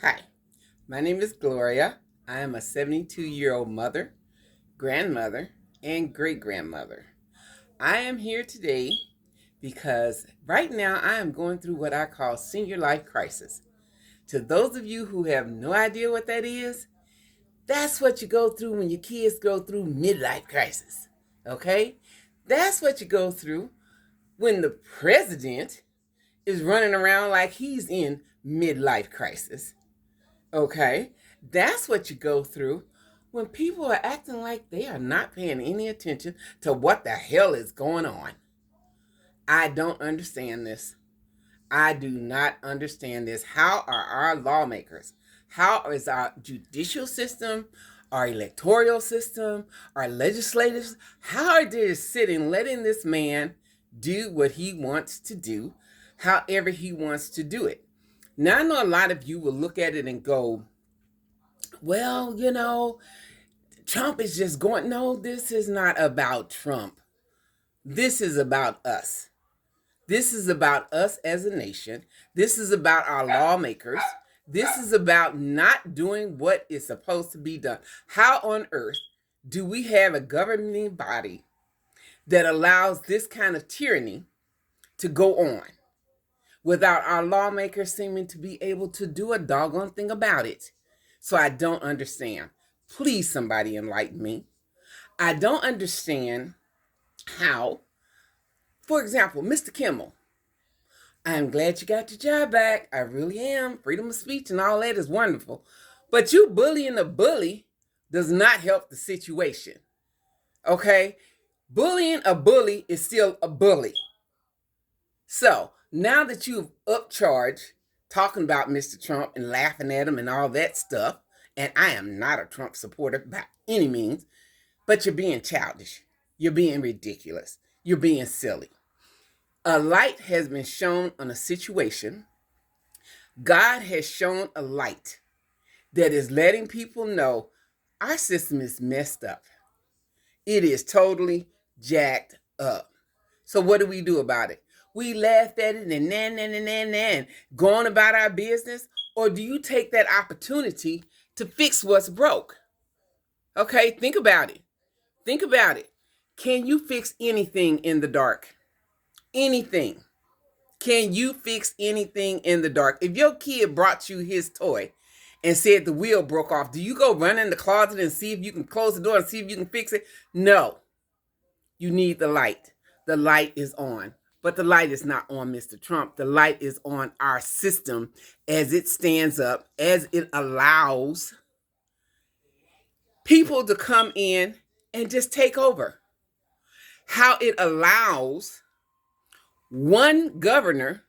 Hi, my name is Gloria. I am a 72-year-old mother, grandmother, and great grandmother. I am here today because right now I am going through what I call senior life crisis. To those of you who have no idea what that is, that's what you go through when your kids go through midlife crisis. Okay? That's what you go through when the president is running around like he's in midlife crisis. Okay? That's what you go through when people are acting like they are not paying any attention to what the hell is going on. I don't understand this. I do not understand this. How are our lawmakers? How is our judicial system, our electoral system, our legislators? How are they sitting letting this man do what he wants to do, however he wants to do it? Now, I know a lot of you will look at it and go, well, Trump is just going. No, this is not about Trump. This is about us. This is about us as a nation. This is about our lawmakers. This is about not doing what is supposed to be done. How on earth do we have a governing body that allows this kind of tyranny to go on without our lawmakers seeming to be able to do a doggone thing about it? So I don't understand. Please, somebody enlighten me. I don't understand how, for example, Mr. Kimmel, I'm glad you got your job back. I really am. Freedom of speech and all that is wonderful. But you bullying a bully does not help the situation. Okay? Bullying a bully is still a bully. So now that you've upcharged talking about Mr. Trump and laughing at him and all that stuff, and I am not a Trump supporter by any means, but you're being childish. You're being ridiculous. You're being silly. A light has been shown on a situation. God has shown a light that is letting people know our system is messed up. It is totally jacked up. So what do we do about it? We laugh at it and nan, go on about our business? Or do you take that opportunity to fix what's broke? Okay, think about it. Think about it. Can you fix anything in the dark? Anything. Can you fix anything in the dark? If your kid brought you his toy and said the wheel broke off, do you go run in the closet and see if you can close the door and see if you can fix it? No. You need the light. The light is on. But the light is not on Mr. Trump. The light is on our system as it stands up, as it allows people to come in and just take over. How it allows one governor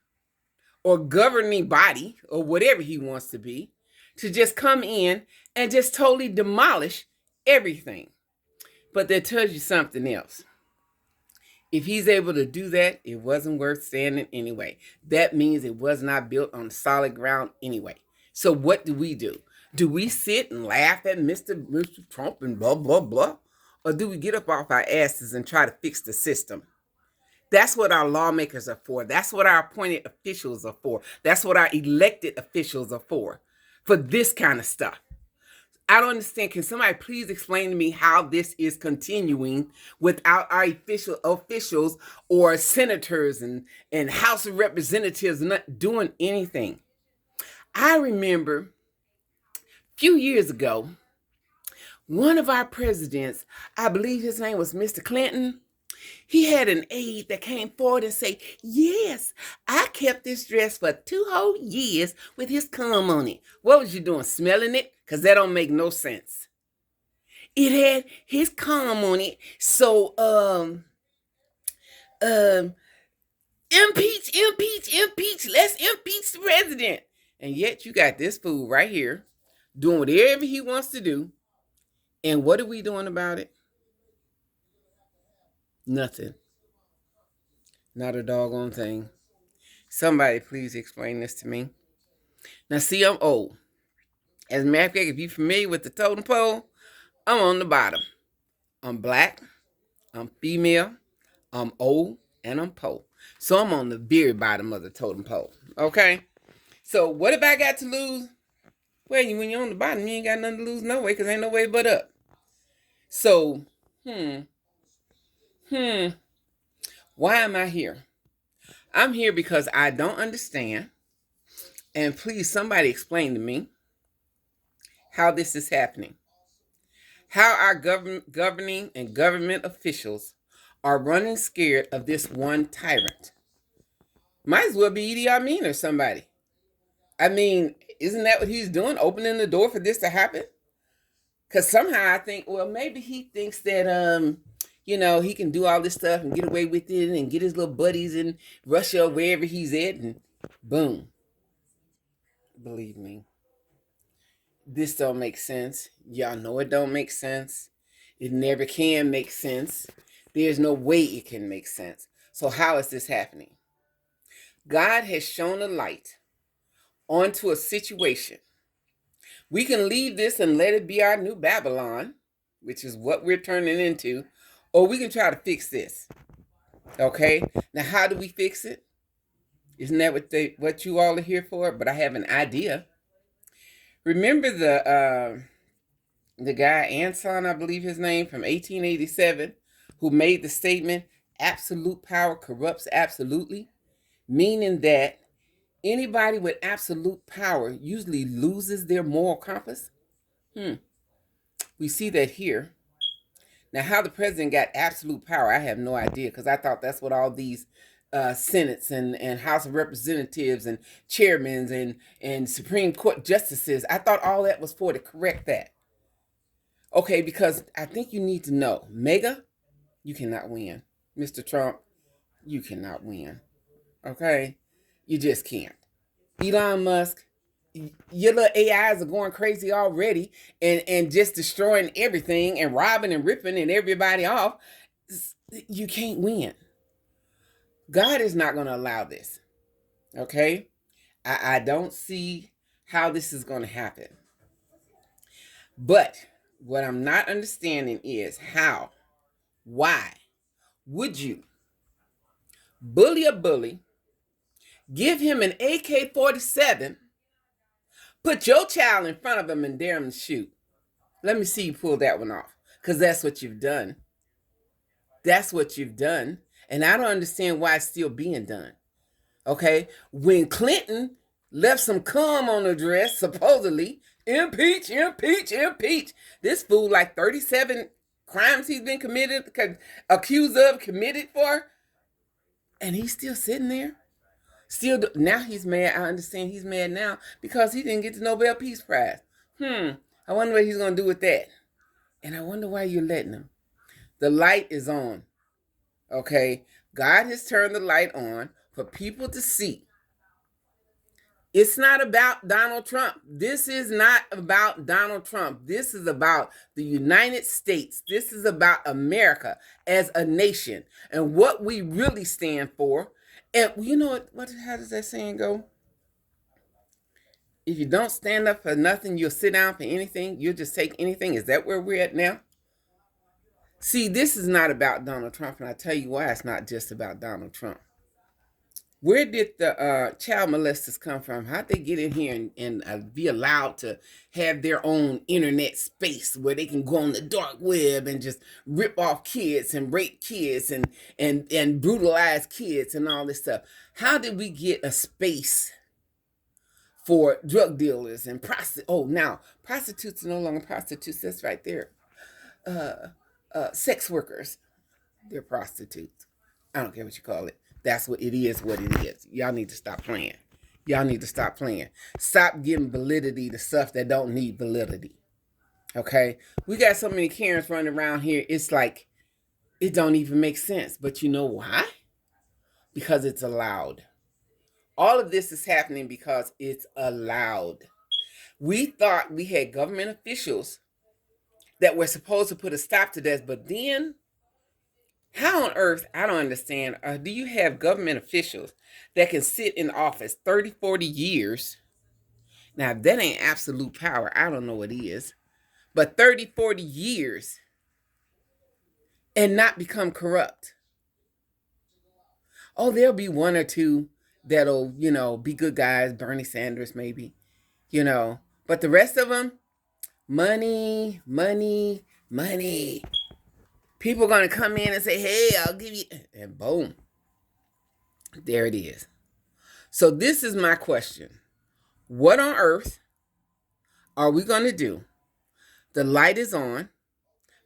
or governing body or whatever he wants to be to just come in and just totally demolish everything. But that tells you something else. If he's able to do that, it wasn't worth standing anyway. That means it was not built on solid ground anyway. So what do? Do we sit and laugh at Mr. Trump and blah, blah, blah? Or do we get up off our asses and try to fix the system? That's what our lawmakers are for. That's what our appointed officials are for. That's what our elected officials are for this kind of stuff. I don't understand. Can somebody please explain to me how this is continuing without our officials or senators and House of Representatives not doing anything? I remember a few years ago, one of our presidents, I believe his name was Mr. Clinton, he had an aide that came forward and said, yes, I kept this dress for 2 whole years with his cum on it. What was you doing, smelling it? Because that don't make no sense. It had his cum on it. So, impeach, impeach, impeach. Let's impeach the president. And yet you got this fool right here doing whatever he wants to do. And what are we doing about it? Nothing. Not a doggone thing. Somebody please explain this to me. Now, see, I'm old. As a matter of fact, if you're familiar with the totem pole, I'm on the bottom. I'm black, I'm female, I'm old, and I'm poor. So I'm on the very bottom of the totem pole. Okay? So what have I got to lose? Well, when you're on the bottom, you ain't got nothing to lose no way because ain't no way but up. So, hmm, hmm, why am I here? I'm here because I don't understand. And please, somebody explain to me how this is happening. How our governing and government officials are running scared of this one tyrant. Might as well be Idi Amin or somebody. I mean, isn't that what he's doing? Opening the door for this to happen? Because somehow I think, well, maybe he thinks that, he can do all this stuff and get away with it and get his little buddies in Russia or wherever he's at, and boom. Believe me, this don't make sense. Y'all know it don't make sense. It never can make sense. There's no way it can make sense. So how is this happening? God has shown a light onto a situation. We can leave this and let it be our new Babylon, which is what we're turning into, or we can try to fix this. Okay? Now, how do we fix it? Isn't that what you all are here for? But I have an idea. Remember the guy Anson, I believe his name, from 1887, who made the statement, absolute power corrupts absolutely, meaning that anybody with absolute power usually loses their moral compass. We see that here. Now, how the president got absolute power, I have no idea, because I thought that's what all these Senates and House of Representatives and chairmen and Supreme Court justices, I thought all that was for to correct that. Okay, because I think you need to know, MAGA, you cannot win. Mr. Trump, you cannot win. Okay? You just can't. Elon Musk, your little AIs are going crazy already and just destroying everything and robbing and ripping and everybody off. You can't win. God is not going to allow this. Okay? I don't see how this is going to happen. But what I'm not understanding is how, why would you bully a bully, give him an AK-47, put your child in front of him and dare him to shoot? Let me see you pull that one off, because that's what you've done. That's what you've done. And I don't understand why it's still being done. Okay? When Clinton left some cum on the dress, supposedly, impeach, impeach, impeach. This fool, like 37 crimes he's been accused of, committed for, and he's still sitting there. Now he's mad. I understand he's mad now because he didn't get the Nobel Peace Prize. I wonder what he's going to do with that. And I wonder why you're letting him. The light is on. Okay? God has turned the light on for people to see. It's not about Donald Trump. This is not about Donald Trump. This is about the United States. This is about America as a nation and what we really stand for. And you know how does that saying go? If you don't stand up for nothing, you'll sit down for anything. You'll just take anything. Is that where we're at now? See, this is not about Donald Trump, and I tell you why it's not just about Donald Trump. Where did the child molesters come from? How'd they get in here and be allowed to have their own internet space where they can go on the dark web and just rip off kids and rape kids and brutalize kids and all this stuff? How did we get a space for drug dealers and now prostitutes are no longer prostitutes. That's right there. Sex workers, they're prostitutes. I don't care what you call it. That's what it is, Y'all need to stop playing. Y'all need to stop playing. Stop giving validity to stuff that don't need validity. Okay? We got so many Karens running around here, it's like, it don't even make sense. But you know why? Because it's allowed. All of this is happening because it's allowed. We thought we had government officials that were supposed to put a stop to this, but then how on earth, I don't understand, do you have government officials that can sit in office 30, 40 years? Now, if that ain't absolute power, I don't know what is. But 30, 40 years and not become corrupt. Oh, there'll be one or two that'll, be good guys, Bernie Sanders maybe, But But the rest of them, money, money, money. People are going to come in and say, hey, I'll give you, and boom, there it is. So this is my question. What on earth are we going to do? The light is on.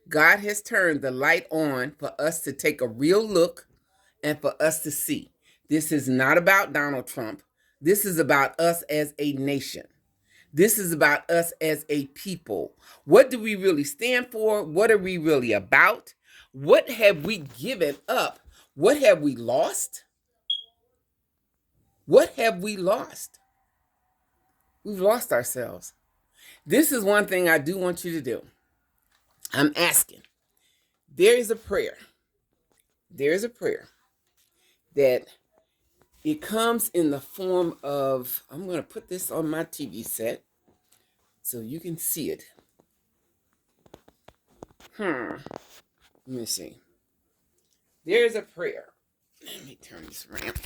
God has turned the light on for us to take a real look and for us to see. This is not about Donald Trump. This is about us as a nation. This is about us as a people. What do we really stand for? What are we really about? What have we given up? What have we lost? What have we lost? We've lost ourselves. This is one thing I do want you to do. I'm asking. There is a prayer. There is a prayer that it comes in the form of, I'm going to put this on my TV set so you can see it. Let me see. There is a prayer. Let me turn this around.